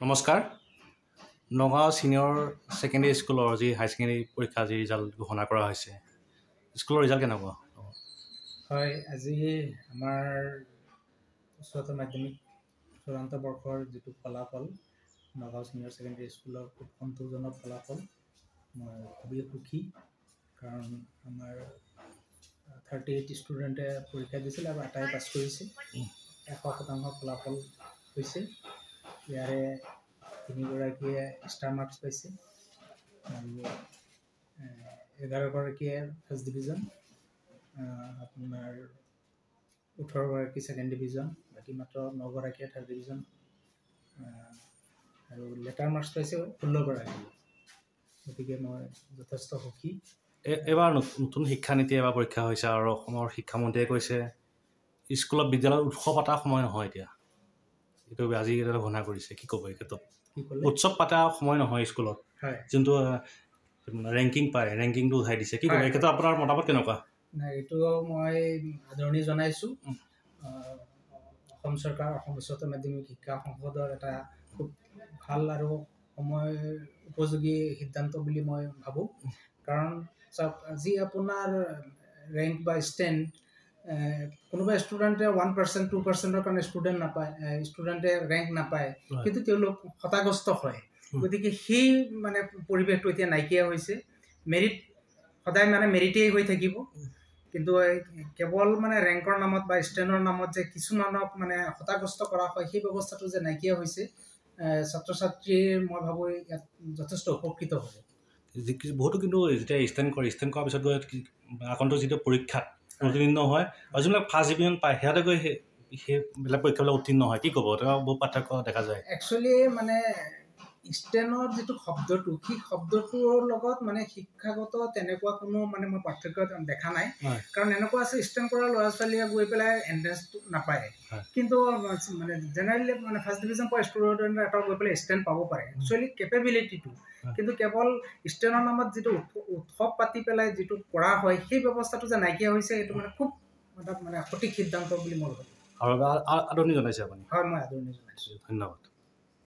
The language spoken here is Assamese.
নমস্কাৰ নগাঁও ছিনিয়ৰ ছেকেণ্ডেৰী স্কুলৰ যি হাই ছেকেণ্ডেৰী পৰীক্ষা যি ৰিজাল্ট ঘোষণা কৰা হৈছে স্কুলৰ ৰিজাল্ট কেনেকুৱা হয় আজি আমাৰ উচ্চতৰ মাধ্যমিক চূড়ান্ত বৰ্ষৰ যিটো ফলাফল নগাঁও ছিনিয়ৰ ছেকেণ্ডেৰী স্কুলৰ খুব সন্তোষজনক ফলাফল মই খুবেই সুখী কাৰণ আমাৰ 38 ষ্টুডেণ্টে পৰীক্ষা দিছিল আৰু 8টাই পাছ কৰিছে 100% ফলাফল হৈছে ইয়াৰে 3গৰাকীয়ে ষ্টাৰ মাৰ্কছ পাইছে আৰু 11গৰাকীয়ে ফাৰ্ষ্ট ডিভিজন আপোনাৰ 18গৰাকী ছেকেণ্ড ডিভিজন বাকী মাত্ৰ 9গৰাকীয়ে থাৰ্ড ডিভিজন আৰু লেটাৰ মাৰ্কছ পাইছে 16গৰাকী গতিকে মই যথেষ্ট সুখী এবাৰ নতুন শিক্ষানীতি এবাৰ পৰীক্ষা হৈছে আৰু অসমৰ শিক্ষামন্ত্ৰীয়ে কৈছে স্কুলত বিদ্যালয়ত উৎসৱ পতাৰ সময় নহয় এতিয়া এইটো আজি এটা ঘোষণা কৰিছে কি ক'ব এই ক্ষেত্ৰত উৎসৱ পতাৰ সময় নহয় স্কুলত যোনটো ৰেংকিং পায় ৰেংকিংটো উঠাই দিছে কি ক'ব এই ক্ষেত্ৰত আপোনাৰ মতামত কেনেকুৱা নাই এইটো মই আদৰণি জনাইছোঁ অসম চৰকাৰ অসম উচ্চতৰ মাধ্যমিক শিক্ষা সংসদৰ এটা খুব ভাল আৰু সময় উপযোগী সিদ্ধান্ত বুলি মই ভাবোঁ কাৰণ চাওক আজি আপোনাৰ ৰেংক বা ষ্টেণ্ড কোনোবা ষ্টুডেণ্টে 1% 2%ৰ কাৰণে ষ্টুডেণ্টে ৰেংক নাপায় কিন্তু তেওঁলোক হতাগ্ৰস্ত হয় গতিকে সেই মানে পৰিৱেশটো এতিয়া নাইকিয়া হৈছে মেৰিট সদায় মানে মেৰিটেই হৈ থাকিব কিন্তু কেৱল মানে ৰেংকৰ নামত বা ষ্টেণ্ডৰ নামত যে কিছুমানক মানে হতাগ্ৰস্ত কৰা হয় সেই ব্যৱস্থাটো যে নাইকিয়া হৈছে ছাত্ৰ ছাত্ৰীৰ মই ভাবোঁ ইয়াত যথেষ্ট উপকৃত হ'ব বহুতো কিন্তু যেতিয়া ষ্টেণ্ড কৰাৰ পিছত গৈ আগন্তুক যিটো পৰীক্ষাত উত্তীৰ্ণ হয় আৰু যোনবিলাক ফাৰ্ষ্ট ডিভিজন পায় সিহঁতে গৈ সেইবিলাক পৰীক্ষাবিলাক উত্তীৰ্ণ হয় কি ক'ব তেওঁ বহুত পাৰ্থক্য দেখা যায় একচুৱেলি মানে ষ্টেনৰ যিটো শব্দটো সেই শব্দটোৰ লগত মানে শিক্ষাগত তেনেকুৱা কোনো মানে মই পাৰ্থক্য দেখা নাই কাৰণ এনেকুৱা আছে ষ্টেণ্ড কৰা ল'ৰা ছোৱালীয়ে গৈ পেলাই এণ্ট্ৰেঞ্চটো নাপায় কিন্তু মানে জেনেৰেলি মানে ফাৰ্ষ্ট ডিভিজন পোৱা ষ্টুডেণ্ট এটা গৈ পেলাই ষ্টেণ্ড পাব পাৰে একচুৱেলি কেপেবিলিটিটো কিন্তু কেৱল ষ্টেণ্ডৰ নামত যিটো উৎসৱ পাতি পেলাই যিটো কৰা হয় সেই ব্যৱস্থাটো যে নাইকিয়া হৈছে সেইটো মানে খুব এটা মানে সঠিক সিদ্ধান্ত বুলি মই ভাবোঁ আৰু আদৰণি জনাইছে আপুনি হয় মই আদৰণি জনাইছোঁ ধন্যবাদ